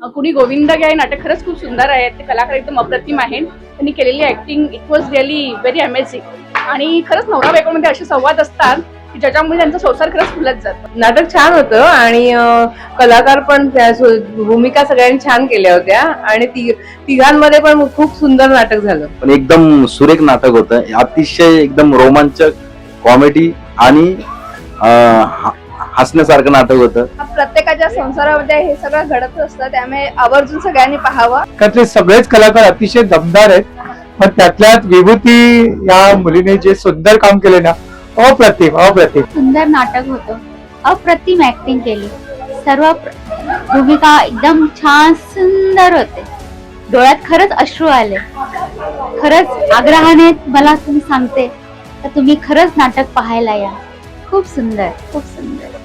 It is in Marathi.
कुणी गोविंद गे हे नाटक खरंच खूप सुंदर आहे. ते कलाकार एकदम अप्रतिम आहेत. त्यांनी केलेली acting it was really very amazing. आणि खरंच नवरा बायकोमध्ये असे संवाद असतात की ज्याच्यामुळे त्यांचा संसार खरंच फुलत जातो. नाटक छान होतं आणि कलाकार पण त्या भूमिका सगळ्यांनी छान केल्या होत्या आणि तिघांमध्ये पण खूप सुंदर नाटक झालं. पण एकदम सुरेख नाटक होतं. अतिशय एकदम रोमांचक कॉमेडी आणि हसण्यासारखं नाटक होतं. प्रत्येकाच्या संसारामध्ये हे सगळं घडत असतं, त्यामुळे आवर्जून सगळ्यांनी पाहावं. त्यातले सगळेच कलाकार अतिशय दमदार आहेत, पण त्यातल्यात विभूती या मुलीने जे सुंदर काम केले ना, अप्रतिम अप्रतिम. सुंदर नाटक होतं, अप्रतिम ऍक्टिंग केली, सर्व भूमिका एकदम छान सुंदर होते. डोळ्यात खरंच अश्रू आले. खरंच आग्रहाने मला तुम्ही सांगते तर तुम्ही खरंच नाटक पाहायला या. खूप सुंदर, खूप सुंदर.